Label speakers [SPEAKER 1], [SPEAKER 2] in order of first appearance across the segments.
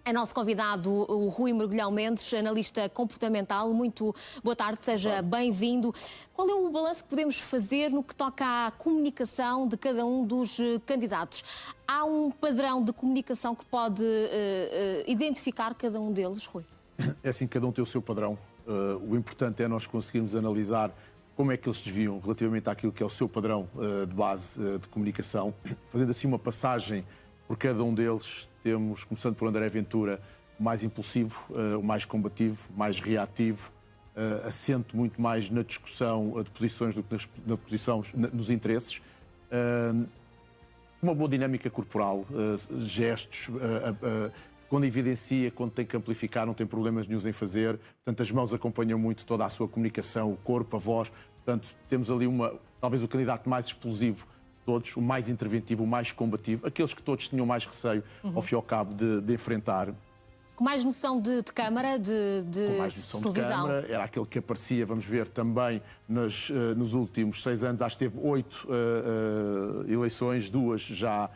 [SPEAKER 1] É nosso convidado o Rui Mergulhão Mendes, analista comportamental. Muito boa tarde, seja bem-vindo. Qual é o balanço que podemos fazer no que toca à comunicação de cada um dos candidatos? Há um padrão de comunicação que pode identificar cada um deles, Rui?
[SPEAKER 2] É assim, cada um tem o seu padrão. O importante é nós conseguirmos analisar como é que eles desviam relativamente àquilo que é o seu padrão de base de comunicação, fazendo assim uma passagem por cada um deles. Temos, começando por André Ventura, o mais impulsivo, o mais combativo, mais reativo, assente muito mais na discussão de posições do que nos interesses. Uma boa dinâmica corporal, gestos, quando evidencia, quando tem que amplificar, não tem problemas nenhum em fazer. Portanto, as mãos acompanham muito toda a sua comunicação, o corpo, a voz. Portanto, temos ali talvez o candidato mais explosivo de todos, o mais interventivo, o mais combativo, aqueles que todos tinham mais receio, ao fim e ao cabo, de enfrentar.
[SPEAKER 1] Com mais noção de câmara,
[SPEAKER 2] Com mais noção de câmara, era aquele que aparecia, vamos ver, também nos últimos 6 anos. Acho que teve 8 eleições, 2 já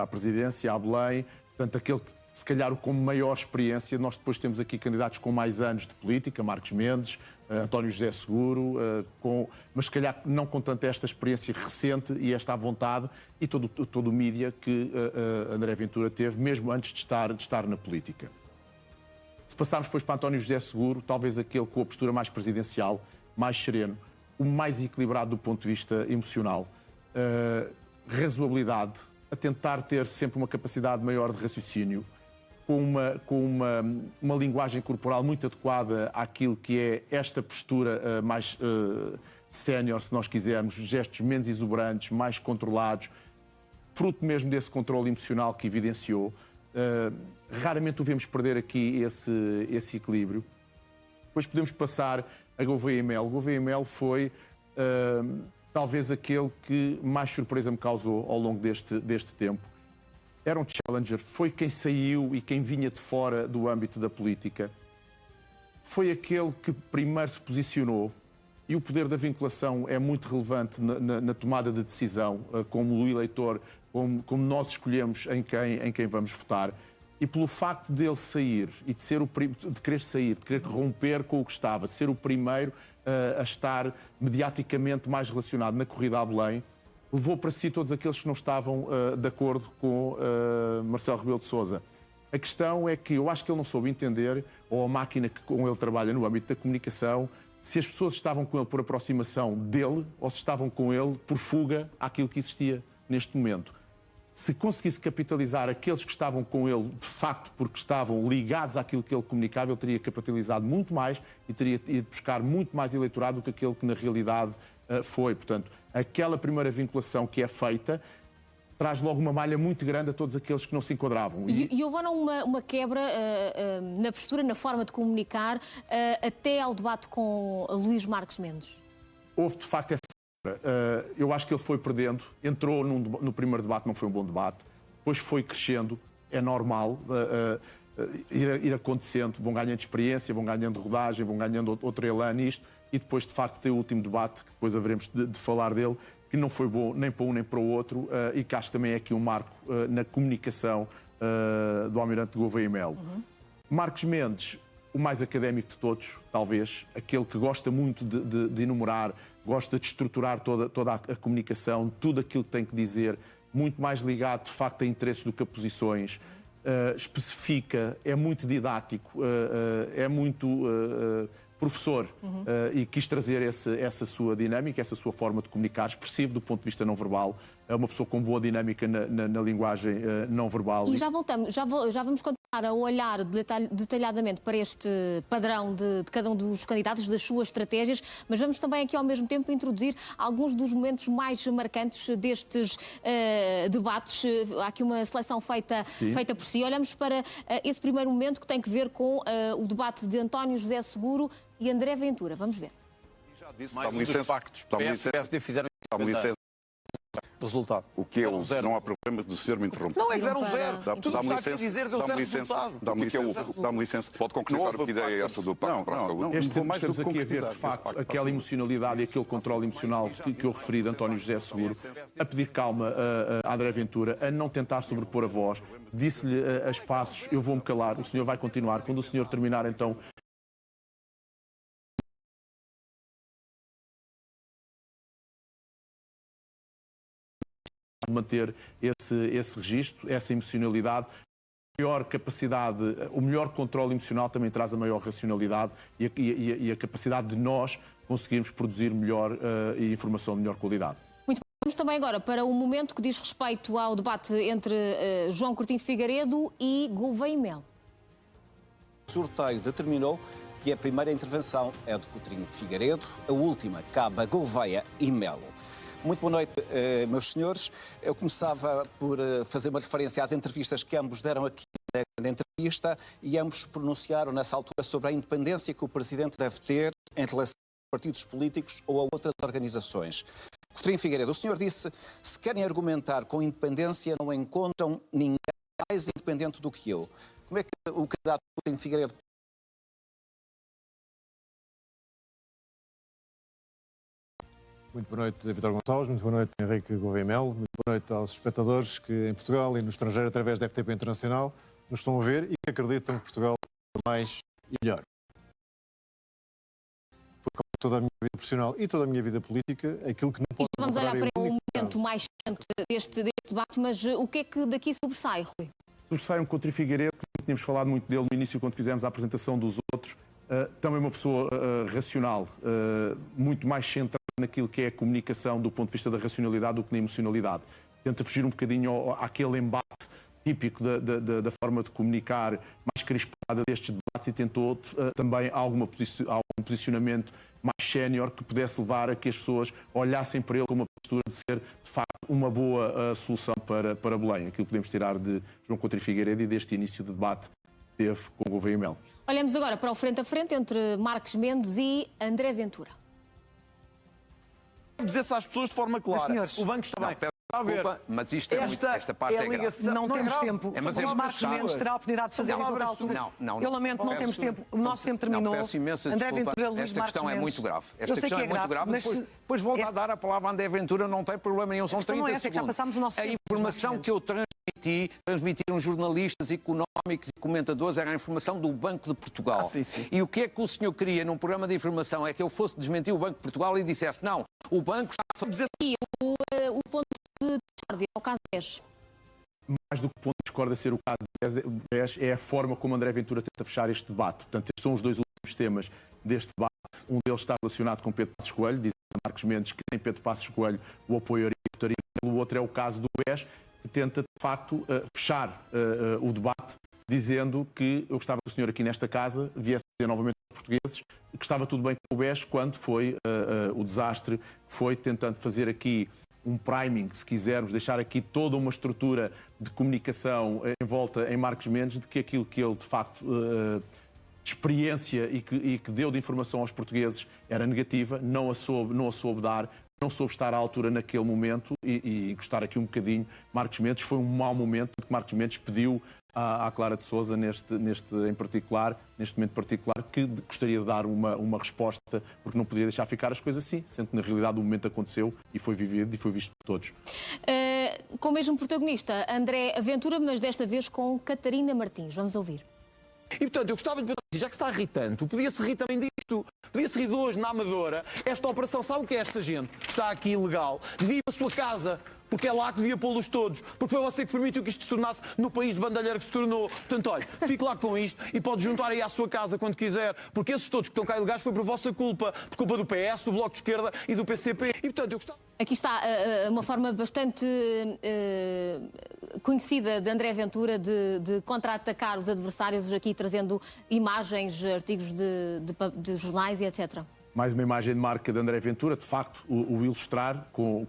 [SPEAKER 2] à presidência, à Belém. Portanto, aquele que, se calhar, com maior experiência. Nós depois temos aqui candidatos com mais anos de política, Marcos Mendes, António José Seguro, mas se calhar não com tanta esta experiência recente e esta vontade e todo o mídia que André Ventura teve, mesmo antes de estar na política. Se passarmos depois para António José Seguro, talvez aquele com a postura mais presidencial, mais sereno, o mais equilibrado do ponto de vista emocional, razoabilidade, a tentar ter sempre uma capacidade maior de raciocínio, com uma linguagem corporal muito adequada àquilo que é esta postura mais sénior, se nós quisermos, gestos menos exuberantes, mais controlados, fruto mesmo desse controle emocional que evidenciou. Raramente o vemos perder aqui esse equilíbrio. Depois podemos passar a Gouveia e Melo. Gouveia e Melo foi talvez aquele que mais surpresa me causou ao longo deste tempo. Era um challenger, foi quem saiu e quem vinha de fora do âmbito da política. Foi aquele que primeiro se posicionou, e o poder da vinculação é muito relevante na tomada de decisão, como o eleitor, como nós escolhemos em quem vamos votar. E pelo facto dele sair e de querer sair, de querer romper com o que estava, de ser o primeiro a estar mediaticamente mais relacionado na corrida a Belém, levou para si todos aqueles que não estavam de acordo com Marcelo Rebelo de Sousa. A questão é que eu acho que ele não soube entender, ou a máquina que com ele trabalha no âmbito da comunicação, se as pessoas estavam com ele por aproximação dele ou se estavam com ele por fuga àquilo que existia neste momento. Se conseguisse capitalizar aqueles que estavam com ele, de facto, porque estavam ligados àquilo que ele comunicava, ele teria capitalizado muito mais e teria ido buscar muito mais eleitorado do que aquele que na realidade foi. Portanto, aquela primeira vinculação que é feita traz logo uma malha muito grande a todos aqueles que não se enquadravam.
[SPEAKER 1] E houve uma quebra na postura, na forma de comunicar, até ao debate com Luís Marques Mendes?
[SPEAKER 2] Houve, de facto, essa eu acho que ele foi perdendo, entrou no primeiro debate, não foi um bom debate, depois foi crescendo, é normal ir acontecendo, vão ganhando experiência, vão ganhando rodagem, vão ganhando outro elan nisto, e depois de facto tem o último debate, que depois haveremos de falar dele, que não foi bom nem para um nem para o outro, e que acho que também é aqui um marco na comunicação do Almirante Gouveia e Melo. Marcos Mendes, o mais académico de todos, talvez, aquele que gosta muito de enumerar, gosta de estruturar toda a comunicação, tudo aquilo que tem que dizer, muito mais ligado, de facto, a interesses do que a posições, especifica, é muito didático, é muito professor, e quis trazer essa sua dinâmica, essa sua forma de comunicar, expressivo do ponto de vista não verbal, é uma pessoa com boa dinâmica na linguagem não verbal.
[SPEAKER 1] E já voltamos, já vamos continuar a olhar detalhadamente para este padrão de cada um dos candidatos, das suas estratégias, mas vamos também aqui ao mesmo tempo introduzir alguns dos momentos mais marcantes destes debates. Há aqui uma seleção feita por si. Olhamos para esse primeiro momento que tem que ver com o debate de António José Seguro e André Ventura. Vamos ver.
[SPEAKER 3] Já disse, está-me licença. PSD fizeram resultado.
[SPEAKER 4] O que é o zero? Não há problema do senhor me interromper.
[SPEAKER 3] Não, é que deram zero. Tudo o que
[SPEAKER 4] Dá-me
[SPEAKER 3] está a dizer deu zero resultado.
[SPEAKER 4] Dá-me licença.
[SPEAKER 5] Pode concretizar o que ideia é essa do Pacto para a Saúde?
[SPEAKER 2] Este tempo estamos aqui a ver, de facto, aquela emocionalidade e aquele controle emocional que eu referi de António José Seguro, a pedir calma a André Ventura, a não tentar sobrepor a voz. Disse-lhe a espaços, eu vou-me calar, o senhor vai continuar. Quando o senhor terminar, então... manter esse registro, essa emocionalidade. A maior capacidade, o melhor controle emocional também traz a maior racionalidade e a capacidade de nós conseguirmos produzir melhor informação de melhor qualidade.
[SPEAKER 1] Muito bem. Vamos também agora para um momento que diz respeito ao debate entre João Coutinho Figueiredo e Gouveia e Melo.
[SPEAKER 6] O sorteio determinou que a primeira intervenção é de Coutinho Figueiredo, a última cabe a Gouveia e Melo. Muito boa noite, meus senhores. Eu começava por fazer uma referência às entrevistas que ambos deram aqui na entrevista e ambos pronunciaram nessa altura sobre a independência que o Presidente deve ter em relação a partidos políticos ou a outras organizações. Coutinho Figueiredo, o senhor disse, se querem argumentar com independência, não encontram ninguém mais independente do que eu. Como é que o candidato Coutinho Figueiredo...
[SPEAKER 3] Muito boa noite, Vítor Gonçalves. Muito boa noite, Henrique Gouveia e Melo. Muito boa noite aos espectadores que em Portugal e no estrangeiro, através da RTP Internacional, nos estão a ver e que acreditam que Portugal é mais e melhor. Por causa de toda a minha vida profissional e toda a minha vida política, aquilo que não pode...
[SPEAKER 1] Vamos olhar para um momento mais quente deste debate, mas o que é que daqui sobressai, Rui?
[SPEAKER 2] Sobressai um Coutinho Figueiredo, que tínhamos falado muito dele no início, quando fizemos a apresentação dos outros. Também uma pessoa racional, muito mais centrada naquilo que é a comunicação do ponto de vista da racionalidade do que na emocionalidade. Tenta fugir um bocadinho àquele embate típico da forma de comunicar mais crispada destes debates e tentou também algum posicionamento mais sénior que pudesse levar a que as pessoas olhassem para ele com uma postura de ser, de facto, uma boa solução para Belém. Aquilo que podemos tirar de João Coutinho Figueiredo e deste início de debate que teve com o Gouveia e Melo.
[SPEAKER 1] Olhamos agora para o frente a frente entre Marques Mendes e André Ventura.
[SPEAKER 7] Dizer-se às pessoas de forma clara.
[SPEAKER 8] Senhores,
[SPEAKER 7] o banco está bem.
[SPEAKER 5] Desculpa, mas isto é muito, esta parte é grave.
[SPEAKER 8] Não temos tempo.
[SPEAKER 5] Mas
[SPEAKER 8] Os Marcos Mendes terá a oportunidade de fazer isso outra altura. Eu lamento, não temos tempo. O nosso tempo terminou.
[SPEAKER 5] Peço imensa
[SPEAKER 8] André
[SPEAKER 5] desculpa.
[SPEAKER 8] Ventura, Luís
[SPEAKER 5] Esta questão
[SPEAKER 8] Marques
[SPEAKER 5] é
[SPEAKER 8] Mendes.
[SPEAKER 5] muito grave.
[SPEAKER 8] Eu
[SPEAKER 5] Esta
[SPEAKER 8] sei
[SPEAKER 5] questão
[SPEAKER 8] que
[SPEAKER 5] é muito grave.
[SPEAKER 8] mas
[SPEAKER 5] Depois volto a dar a palavra a André Ventura, não tem problema nenhum. São 30
[SPEAKER 8] é que já
[SPEAKER 5] segundos.
[SPEAKER 8] passámos o nosso
[SPEAKER 5] A
[SPEAKER 8] tempo,
[SPEAKER 5] informação que eu transmitiram jornalistas económicos e comentadores era a informação do Banco de Portugal.
[SPEAKER 7] Sim, sim.
[SPEAKER 5] E o que é que o senhor queria num programa de informação é que eu fosse desmentir o Banco de Portugal e dissesse não, o banco está a fazer...
[SPEAKER 1] E o ponto de discórdia é o caso 10.
[SPEAKER 2] Mais do que ponto de discórdia ser o caso 10, é a forma como André Ventura tenta fechar este debate. Portanto, estes são os dois últimos temas deste debate. Um deles está relacionado com Pedro Passos Coelho, diz Marcos Mendes que nem Pedro Passos Coelho o apoiaria. O outro é o caso do BES, que tenta, de facto, fechar o debate, dizendo que eu gostava que o senhor aqui nesta casa viesse dizer novamente aos portugueses que estava tudo bem com o BES quando foi o desastre, foi tentando fazer aqui um priming, se quisermos, deixar aqui toda uma estrutura de comunicação em volta em Marcos Mendes, de que aquilo que ele, de facto, de experiência e que deu de informação aos portugueses era negativa, não a soube dar, não soube estar à altura naquele momento e encostar aqui um bocadinho. Marcos Mendes foi um mau momento, porque Marcos Mendes pediu à Clara de Sousa, neste momento particular, que gostaria de dar uma resposta, porque não podia deixar ficar as coisas assim, sendo que na realidade o momento aconteceu e foi vivido e foi visto por todos.
[SPEAKER 1] Com o mesmo protagonista, André Ventura, mas desta vez com Catarina Martins. Vamos ouvir.
[SPEAKER 7] E, portanto, eu gostava de perguntar, já que está irritante, podia-se rir também disto. Podia-se rir de hoje, na Amadora. Esta operação, sabe o que é esta gente que está aqui ilegal? Devia ir para a sua casa, porque é lá que devia pô-los todos. Porque foi você que permitiu que isto se tornasse no país de bandalheira que se tornou. Portanto, olha, fique lá com isto e pode juntar aí à sua casa quando quiser. Porque esses todos que estão cá ilegais foi por vossa culpa. Por culpa do PS, do Bloco de Esquerda e do PCP. E, portanto, eu gostava...
[SPEAKER 1] Aqui está uma forma bastante conhecida de André Ventura de contra-atacar os adversários, aqui trazendo imagens, artigos de jornais e etc.
[SPEAKER 2] Mais uma imagem de marca de André Ventura, de facto, o ilustrar com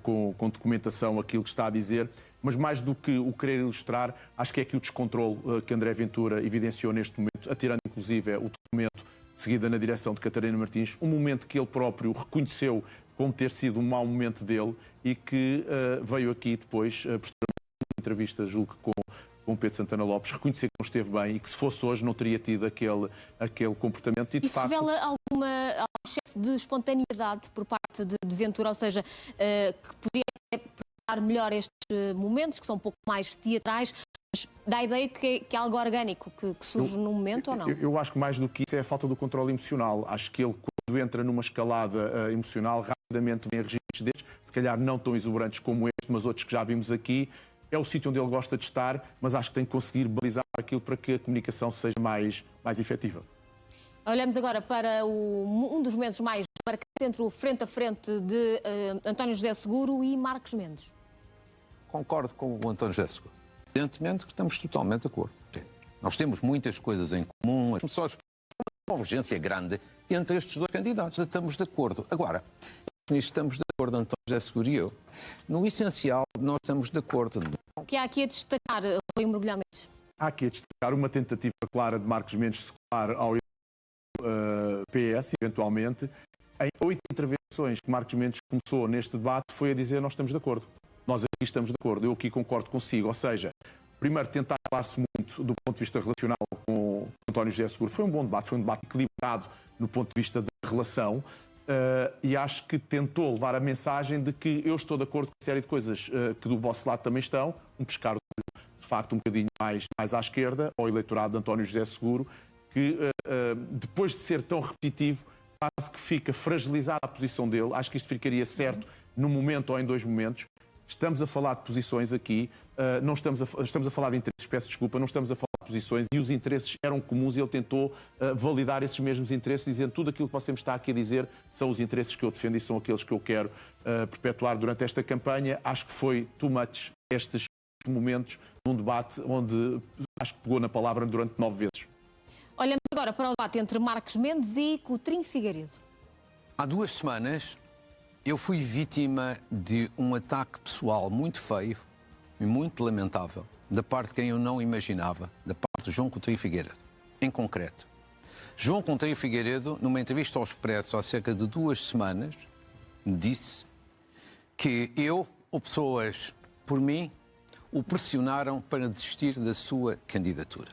[SPEAKER 2] documentação aquilo que está a dizer, mas mais do que o querer ilustrar, acho que é aqui o descontrole que André Ventura evidenciou neste momento, atirando inclusive o documento de seguida na direção de Catarina Martins, um momento que ele próprio reconheceu como ter sido um mau momento dele e que veio aqui depois, posteriormente, uma entrevista, julgo que com Pedro Santana Lopes, reconhecer que não esteve bem e que se fosse hoje não teria tido aquele comportamento. E, de
[SPEAKER 1] Isso
[SPEAKER 2] facto,
[SPEAKER 1] revela algum excesso de espontaneidade por parte de Ventura, ou seja, que poderia preparar melhor estes momentos, que são um pouco mais teatrais, mas dá a ideia que é algo orgânico, que surge no momento ou não?
[SPEAKER 2] Eu acho que mais do que isso é a falta do controle emocional. Acho que ele, quando entra numa escalada emocional, rapidamente vem a registros destes, se calhar não tão exuberantes como este, mas outros que já vimos aqui. É o sítio onde ele gosta de estar, mas acho que tem que conseguir balizar aquilo para que a comunicação seja mais efetiva.
[SPEAKER 1] Olhamos agora para um dos momentos mais marcantes entre o frente a frente de António José Seguro e Marcos Mendes.
[SPEAKER 5] Concordo com o António José Seguro. Evidentemente que estamos totalmente de acordo. Nós temos muitas coisas em comum, só uma convergência grande entre estes dois candidatos. Estamos de acordo. Agora, nisto estamos de acordo, António José Seguro e eu. No essencial, nós estamos de acordo.
[SPEAKER 1] O que há aqui a destacar, Rui Mergulhão Mendes?
[SPEAKER 2] Há aqui a destacar uma tentativa clara de Marcos Mendes se colar ao PS, eventualmente. Em 8 intervenções que Marcos Mendes começou neste debate foi a dizer nós estamos de acordo. Nós aqui estamos de acordo, eu aqui concordo consigo. Ou seja, primeiro tentar falar-se muito do ponto de vista relacional com António José Seguro. Foi um bom debate, foi um debate equilibrado no ponto de vista da relação. E acho que tentou levar a mensagem de que eu estou de acordo com uma série de coisas que do vosso lado também estão, um pescar de facto um bocadinho mais à esquerda, ao eleitorado de António José Seguro, que depois de ser tão repetitivo, quase que fica fragilizada a posição dele. Acho que isto ficaria certo num momento ou em 2 momentos. Estamos a falar de posições aqui, não estamos a falar de interesses, peço desculpa, não estamos a falar de posições e os interesses eram comuns e ele tentou validar esses mesmos interesses, dizendo tudo aquilo que você me está aqui a dizer são os interesses que eu defendo e são aqueles que eu quero perpetuar durante esta campanha. Acho que foi too much estes momentos num debate onde acho que pegou na palavra durante 9 vezes.
[SPEAKER 1] Olhamos agora para o debate entre Marcos Mendes e Coutinho Figueiredo.
[SPEAKER 5] Há 2 semanas eu fui vítima de um ataque pessoal muito feio e muito lamentável da parte de quem eu não imaginava, da parte de João Coutinho Figueiredo. Em concreto, João Coutinho Figueiredo, numa entrevista ao Expresso há cerca de 2 semanas, me disse que eu, ou pessoas por mim, o pressionaram para desistir da sua candidatura.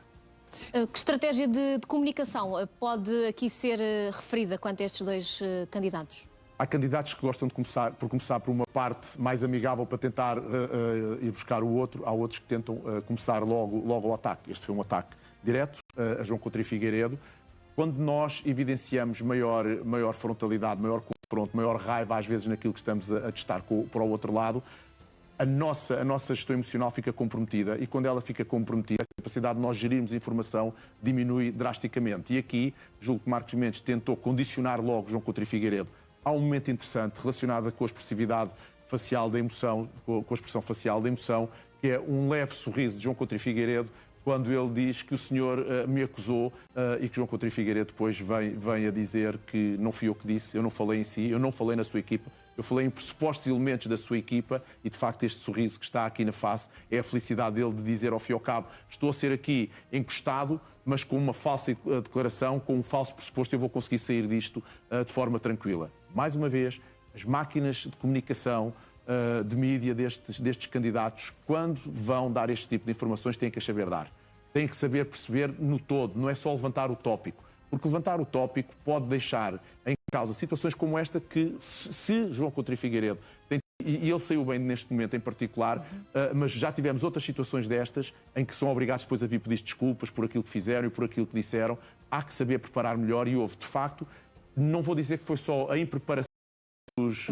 [SPEAKER 1] Que estratégia de comunicação pode aqui ser referida quanto a estes 2 candidatos?
[SPEAKER 2] Há candidatos que gostam de começar por uma parte mais amigável para tentar ir buscar o outro. Há outros que tentam começar logo ao ataque. Este foi um ataque direto a João Coutinho Figueiredo. Quando nós evidenciamos maior frontalidade, maior confronto, maior raiva, às vezes, naquilo que estamos a testar para o outro lado, a nossa gestão emocional fica comprometida e quando ela fica comprometida, a capacidade de nós gerirmos informação diminui drasticamente. E aqui, julgo que Marcos Mendes tentou condicionar logo João Coutinho Figueiredo. Há um momento interessante relacionado com a expressividade facial da emoção, com a expressão facial da emoção, que é um leve sorriso de João Coutinho Figueiredo, quando ele diz que o senhor me acusou e que João Coutinho Figueiredo depois vem a dizer que não fui eu que disse, eu não falei em si, eu não falei na sua equipa, eu falei em pressupostos elementos da sua equipa e, de facto, este sorriso que está aqui na face é a felicidade dele de dizer, ao fim e ao cabo, estou a ser aqui encostado, mas com uma falsa declaração, com um falso pressuposto, eu vou conseguir sair disto de forma tranquila. Mais uma vez, as máquinas de comunicação, de mídia destes candidatos, quando vão dar este tipo de informações, têm que as saber dar. Têm que saber perceber no todo, não é só levantar o tópico. Porque levantar o tópico pode deixar em causa situações como esta que, se João Coutinho Figueiredo tem, e ele saiu bem neste momento em particular, mas já tivemos outras situações destas em que são obrigados depois a vir pedir desculpas por aquilo que fizeram e por aquilo que disseram. Há que saber preparar melhor e houve, de facto, não vou dizer que foi só a impreparação dos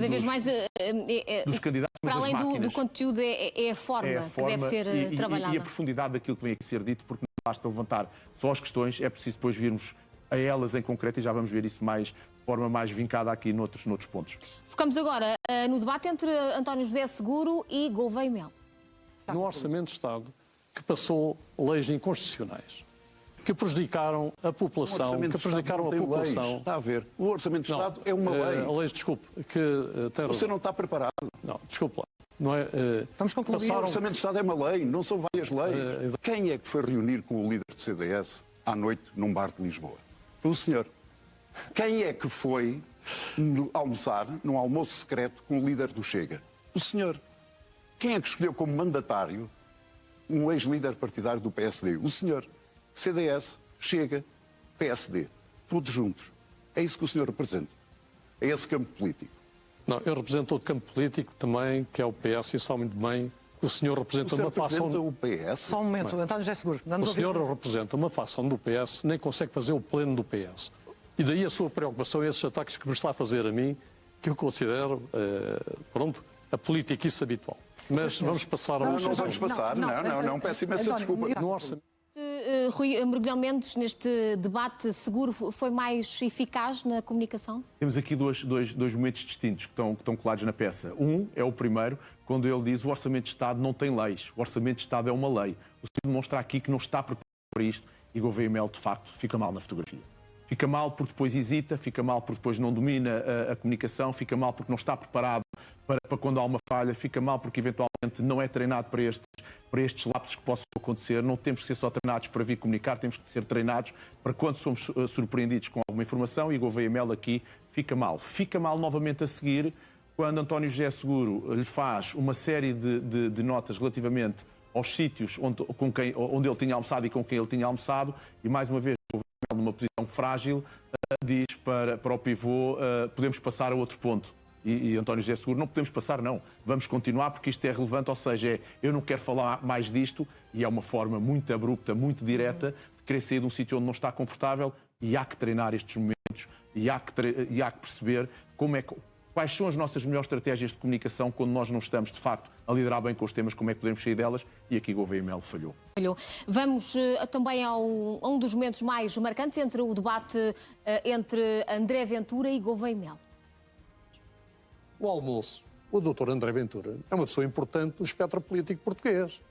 [SPEAKER 2] candidatos,
[SPEAKER 1] para
[SPEAKER 2] mas
[SPEAKER 1] além do conteúdo, é a forma que deve ser trabalhada.
[SPEAKER 2] E a profundidade daquilo que vem a ser dito, porque não basta levantar só as questões, é preciso depois virmos a elas em concreto e já vamos ver isso de forma mais vincada aqui noutros pontos.
[SPEAKER 1] Focamos agora no debate entre António José Seguro e Gouveia Melo.
[SPEAKER 9] No Orçamento de Estado, que passou leis inconstitucionais, que prejudicaram a população,
[SPEAKER 4] Está a ver. O Orçamento de Estado é uma lei.
[SPEAKER 9] A lei, desculpe, que tem
[SPEAKER 4] Você não está preparado.
[SPEAKER 9] Não, desculpe lá. Não é,
[SPEAKER 8] Vamos concluir.
[SPEAKER 4] O Orçamento de Estado é uma lei, não são várias leis. Quem é que foi reunir com o líder do CDS à noite num bar de Lisboa? Foi o senhor. Quem é que foi almoçar num almoço secreto com o líder do Chega. O senhor. Quem é que escolheu como mandatário um ex-líder partidário do PSD? O senhor. CDS, Chega, PSD. Todos juntos. É isso que o senhor representa. É esse campo político.
[SPEAKER 9] Não, eu represento outro campo político também, que é o PS, e sabe muito bem que o senhor representa uma facção...
[SPEAKER 4] O PS?
[SPEAKER 8] Só um momento, António José Seguro.
[SPEAKER 9] O senhor representa uma facção do PS, nem consegue fazer o pleno do PS. E daí a sua preocupação e esses ataques que me está a fazer a mim, que eu considero, pronto, a política habitual. Mas vamos passar ao...
[SPEAKER 4] Não vamos passar, não, peço imensa desculpa.
[SPEAKER 9] No orçamento...
[SPEAKER 1] Rui Mergulhão Mendes, neste debate seguro, foi mais eficaz na comunicação?
[SPEAKER 2] Temos aqui dois momentos distintos que estão colados na peça. Um é o primeiro, quando ele diz o Orçamento de Estado não tem leis, o Orçamento de Estado é uma lei. O senhor demonstra aqui que não está preparado para isto e Gouveia Mel, de facto, fica mal na fotografia. Fica mal porque depois hesita, fica mal porque depois não domina a comunicação, fica mal porque não está preparado para quando há uma falha, fica mal porque eventualmente não é treinado para estes lapsos que possam acontecer. Não temos que ser só treinados para vir comunicar, temos que ser treinados para quando somos surpreendidos com alguma informação, e Gouveia Mel aqui fica mal. Fica mal novamente a seguir quando António José Seguro lhe faz uma série de notas relativamente aos sítios onde ele tinha almoçado e com quem ele tinha almoçado, e mais uma vez numa posição frágil, diz para o pivô, podemos passar a outro ponto. E António José Seguro, não podemos passar, não. Vamos continuar porque isto é relevante, ou seja, eu não quero falar mais disto, e é uma forma muito abrupta, muito direta, de querer sair de um sítio onde não está confortável, e há que treinar estes momentos, e há que perceber quais são as nossas melhores estratégias de comunicação quando nós não estamos, de facto, a liderar bem com os temas, como é que podemos sair delas, e aqui Gouveia Mel falhou.
[SPEAKER 1] Vamos também a um dos momentos mais marcantes entre o debate entre André Ventura e Gouveia Mel.
[SPEAKER 9] O almoço, o Dr. André Ventura é uma pessoa importante do espectro político português.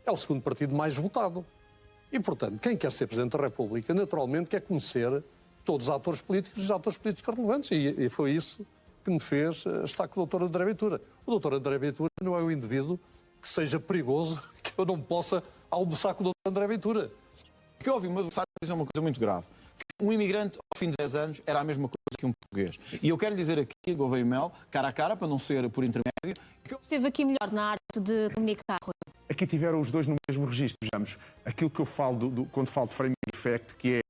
[SPEAKER 9] É o segundo partido mais votado. E, portanto, quem quer ser Presidente da República, naturalmente, quer conhecer todos os atores políticos e os atores políticos relevantes. E foi isso que me fez estar com o Dr. André Ventura. O Dr. André Ventura não é um indivíduo que seja perigoso, que eu não possa almoçar com o Dr. André Ventura.
[SPEAKER 7] Que eu ouvi o meu adversário dizer uma coisa muito grave. Um imigrante, ao fim de 10 anos, era a mesma coisa que um português. E eu quero dizer aqui, Gouveia Mel, cara a cara, para não ser por intermédio...
[SPEAKER 1] Esteve aqui melhor na arte de comunicar, Rui.
[SPEAKER 2] Aqui tiveram os dois no mesmo registro, vejamos. Aquilo que eu falo quando falo de framing effect, que é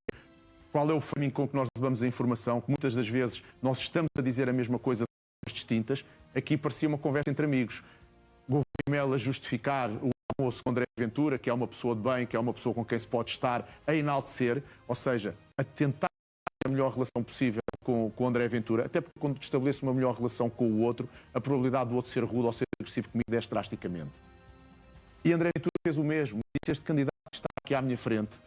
[SPEAKER 2] qual é o framing com que nós levamos a informação, que muitas das vezes nós estamos a dizer a mesma coisa de formas distintas. Aqui parecia uma conversa entre amigos. Gouveia Mel a justificar o almoço com André Ventura, que é uma pessoa de bem, que é uma pessoa com quem se pode estar a enaltecer, ou seja, a tentar a melhor relação possível com André Ventura, até porque quando estabeleço uma melhor relação com o outro, a probabilidade do outro ser rude ou ser agressivo comigo desce drasticamente. E André Ventura fez o mesmo. E este candidato que está aqui à minha frente,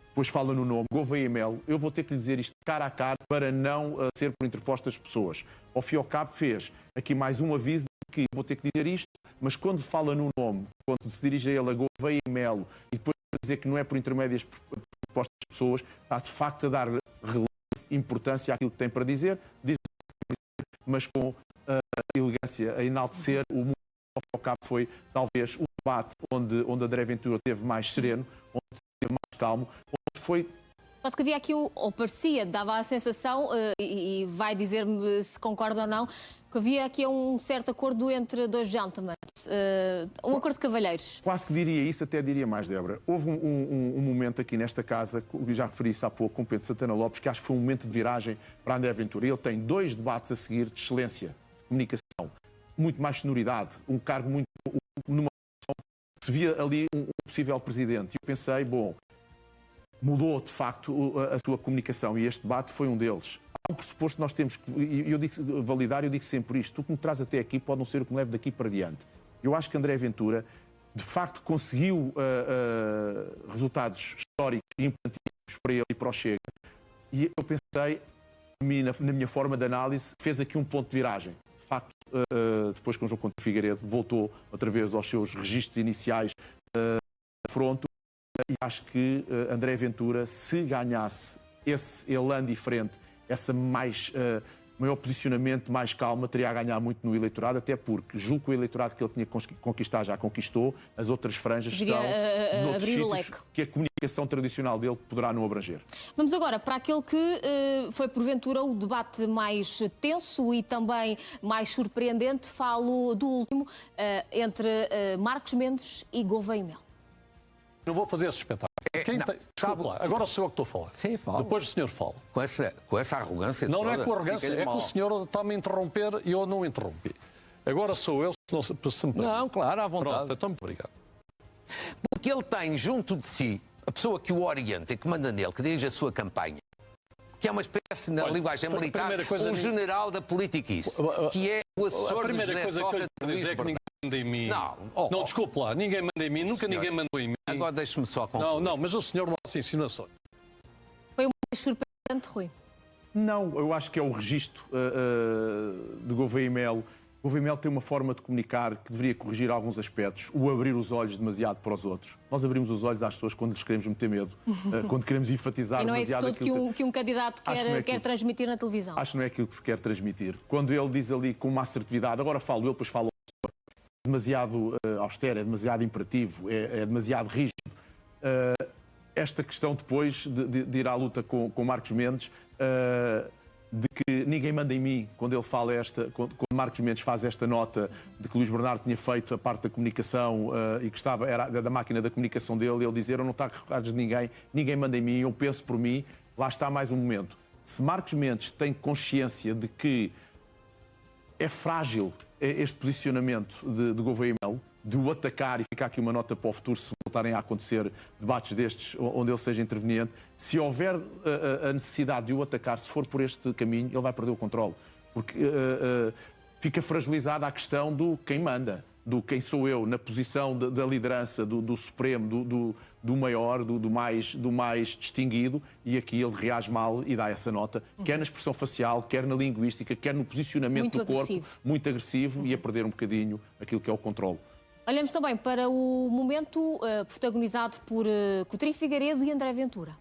[SPEAKER 2] depois fala no nome, Gouveia Mel, eu vou ter que lhe dizer isto cara a cara para não ser por interpostas pessoas. Ao fim e ao cabo fez aqui mais um aviso de que vou ter que dizer isto, mas quando fala no nome, quando se dirige a ele a Gouveia Mel, e depois dizer que não é por intermédias propostas de pessoas, está de facto a dar relevo, importância àquilo que tem para dizer, mas com elegância, a enaltecer. O mundo ao cabo foi talvez o debate onde André Ventura esteve mais sereno, onde esteve mais calmo, onde foi...
[SPEAKER 1] Mas que havia aqui, ou parecia, dava a sensação, e vai dizer-me se concorda ou não, que havia aqui um certo acordo entre dois gentlemen, um acordo de cavalheiros.
[SPEAKER 2] Quase que diria isso, até diria mais, Débora. Houve um momento aqui nesta casa, que já referi isso há pouco, com Pedro Santana Lopes, que acho que foi um momento de viragem para André Ventura. Ele tem 2 debates a seguir de excelência, de comunicação, muito mais sonoridade, um cargo muito... numa se via ali um possível presidente. E eu pensei, bom, mudou de facto a sua comunicação e este debate foi um deles. Há um pressuposto que nós temos que, eu digo validar, eu digo sempre isto, o que me traz até aqui pode não ser o que me leva daqui para diante. Eu acho que André Ventura, de facto, conseguiu resultados históricos e importantíssimos para ele e para o Chega. E eu pensei, na minha forma de análise, fez aqui um ponto de viragem. De facto, depois com o jogo contra o Figueiredo, voltou outra vez aos seus registros iniciais de confronto. E acho que André Ventura, se ganhasse esse elan diferente, essa mais maior posicionamento, mais calma, teria a ganhar muito no eleitorado, até porque julgo que o eleitorado que ele tinha que conquistar já conquistou, as outras franjas estão noutros sítios que a comunicação tradicional dele poderá não abranger.
[SPEAKER 1] Vamos agora para aquele que foi porventura o debate mais tenso e também mais surpreendente. Falo do último, entre Marcos Mendes e Gouveia e Melo.
[SPEAKER 9] Eu vou fazer esse espetáculo. Desculpe lá, agora sou eu que estou a falar.
[SPEAKER 5] Sim, fala.
[SPEAKER 9] Depois o senhor fala.
[SPEAKER 5] Com essa arrogância
[SPEAKER 9] Não,
[SPEAKER 5] toda,
[SPEAKER 9] não é com arrogância, é que o senhor está-me a interromper e eu não interrompi. Agora sou eu, se me...
[SPEAKER 5] Não, claro, à vontade.
[SPEAKER 9] Pronto, então muito obrigado.
[SPEAKER 5] Porque ele tem junto de si a pessoa que o orienta e que manda nele, que dirige a sua campanha, que é uma espécie, na linguagem militar, um general da politiquice, que é o assessor de José Sócrates.
[SPEAKER 9] A primeira coisa que eu lhe dizer é que ninguém manda em mim. Não, desculpe lá, ninguém manda em mim, nunca ninguém mandou em mim.
[SPEAKER 5] Agora deixe-me só concluir.
[SPEAKER 9] Não, mas o senhor não faz insinuações.
[SPEAKER 1] Foi o mais surpreendente, Rui?
[SPEAKER 2] Não, eu acho que é o registro de Gouveia e Melo. Gouveia e Melo tem uma forma de comunicar que deveria corrigir alguns aspectos, o abrir os olhos demasiado para os outros. Nós abrimos os olhos às pessoas quando lhes queremos meter medo, quando queremos enfatizar demasiado.
[SPEAKER 1] E não é isso tudo que um candidato quer transmitir na televisão.
[SPEAKER 2] Acho que não é aquilo que se quer transmitir. Quando ele diz ali com uma assertividade, agora falo eu, depois falo demasiado austero, é demasiado imperativo, é demasiado rígido. Esta questão depois de ir à luta com Marcos Mendes, de que ninguém manda em mim, quando ele fala quando Marcos Mendes faz esta nota de que Luís Bernardo tinha feito a parte da comunicação e que era da máquina da comunicação dele, ele dizer: eu não está a recorrer de ninguém manda em mim, eu penso por mim. Lá está mais um momento. Se Marcos Mendes tem consciência de que é frágil este posicionamento de Gouveia e Melo, de o atacar, e ficar aqui uma nota para o futuro se voltarem a acontecer debates destes onde ele seja interveniente, se houver a necessidade de o atacar, se for por este caminho, ele vai perder o controle. Porque fica fragilizada a questão do quem manda, do quem sou eu, na posição da liderança, do supremo, do maior, do mais distinguido, e aqui ele reage mal e dá essa nota, quer na expressão facial, quer na linguística, quer no posicionamento do corpo, muito agressivo, e a perder um bocadinho aquilo que é o controle.
[SPEAKER 1] Olhamos também para o momento protagonizado por Coutinho Figueiredo e André Ventura.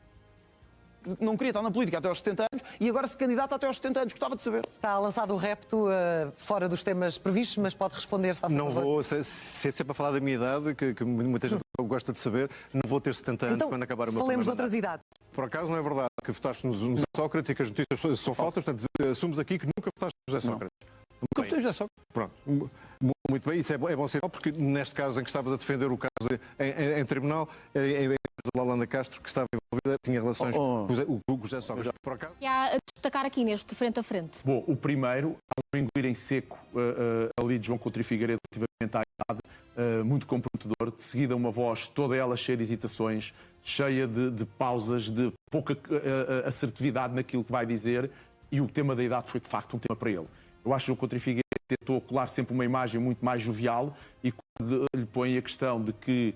[SPEAKER 7] Não queria estar na política até aos 70 anos e agora se candidata até aos 70 anos. Gostava de saber.
[SPEAKER 8] Está lançado o repto fora dos temas previstos, mas pode responder.
[SPEAKER 3] Não vou, se é sempre a falar da minha idade, que muita gente gosta de saber, não vou ter 70 anos
[SPEAKER 8] então,
[SPEAKER 3] quando acabar o meu
[SPEAKER 8] falemos de
[SPEAKER 3] primeiro
[SPEAKER 8] outras idades.
[SPEAKER 3] Por acaso não é verdade que votaste no Sócrates e que as notícias são falsas, portanto assumes aqui que nunca votaste no José Sócrates.
[SPEAKER 7] Nunca votei no José Sócrates.
[SPEAKER 3] Pronto. Muito bem, isso é bom sinal, porque neste caso em que estavas a defender o caso em tribunal, a empresa de Lalanda Castro, que estava envolvida, tinha relações com o José Sócrates. Por acaso?
[SPEAKER 1] E há a destacar aqui neste frente a frente.
[SPEAKER 2] Bom, o primeiro, ao engolir em seco ali de João Coutinho Figueiredo relativamente à idade, muito comprometedor, de seguida uma voz toda ela cheia de hesitações, cheia de pausas, de pouca assertividade naquilo que vai dizer, e o tema da idade foi de facto um tema para ele. Eu acho que o João Coutinho Figueiredo tentou colar sempre uma imagem muito mais jovial, e quando lhe põe a questão de que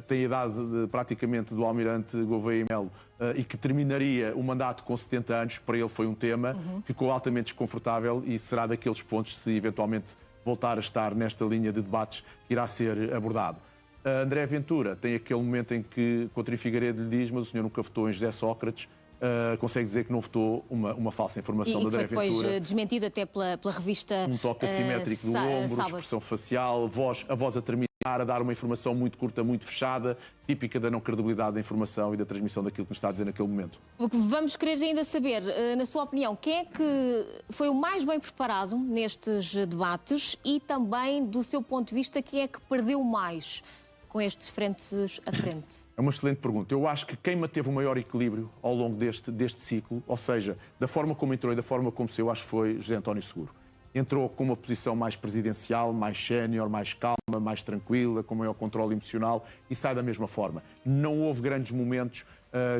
[SPEAKER 2] tem a idade praticamente do almirante Gouveia e Melo e que terminaria o mandato com 70 anos, para ele foi um tema, ficou altamente desconfortável, e será daqueles pontos, se eventualmente voltar a estar nesta linha de debates, que irá ser abordado. André Ventura tem aquele momento em que Coutinho Figueiredo lhe diz: mas o senhor nunca votou em José Sócrates. Consegue dizer que não votou uma falsa informação da André Ventura.
[SPEAKER 1] E foi depois desmentido até pela revista.
[SPEAKER 2] Um toque assimétrico do ombro,
[SPEAKER 1] sábado.
[SPEAKER 2] Expressão facial, a voz a terminar, a dar uma informação muito curta, muito fechada, típica da não credibilidade da informação e da transmissão daquilo que nos está a dizer naquele momento.
[SPEAKER 1] O que vamos querer ainda saber, na sua opinião, quem é que foi o mais bem preparado nestes debates, e também, do seu ponto de vista, quem é que perdeu mais com estes frentes a frente?
[SPEAKER 2] É uma excelente pergunta. Eu acho que quem manteve o maior equilíbrio ao longo deste ciclo, ou seja, da forma como entrou e da forma como saiu, acho que foi José António Seguro. Entrou com uma posição mais presidencial, mais sénior, mais calma, mais tranquila, com maior controle emocional, e sai da mesma forma. Não houve grandes momentos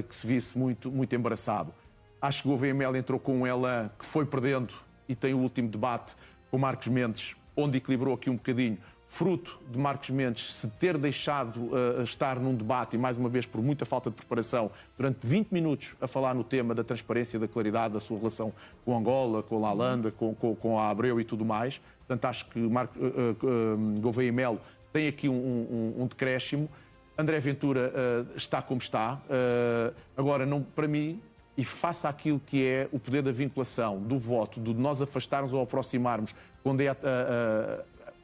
[SPEAKER 2] que se visse muito embaraçado. Acho que Gouveia e Melo entrou com um elan que foi perdendo, e tem o último debate com Marcos Mendes, onde equilibrou aqui um bocadinho, fruto de Marcos Mendes se ter deixado estar num debate, e mais uma vez por muita falta de preparação, durante 20 minutos a falar no tema da transparência, da claridade, da sua relação com Angola, com a Lalanda, com a Abreu e tudo mais. Portanto, acho que Gouveia e Melo tem aqui um decréscimo. André Ventura está como está. Agora, para mim, e face àquilo que é o poder da vinculação, do voto, de nós afastarmos ou aproximarmos, quando é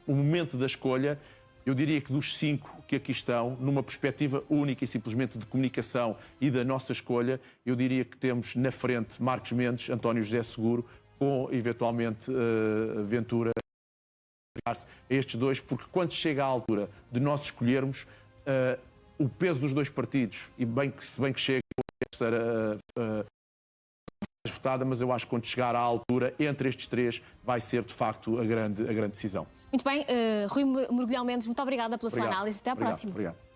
[SPEAKER 2] o momento da escolha, eu diria que dos 5 que aqui estão, numa perspectiva única e simplesmente de comunicação e da nossa escolha, eu diria que temos na frente Marcos Mendes, António José Seguro, com eventualmente Ventura, a estes dois, porque quando chega à altura de nós escolhermos, o peso dos dois partidos, e se bem que chega a terceira votada, mas eu acho que quando chegar à altura, entre estes 3, vai ser de facto a grande decisão.
[SPEAKER 1] Muito bem, Rui Murgulhão Mendes, muito obrigada pela sua análise. Até à próxima.
[SPEAKER 2] Obrigado.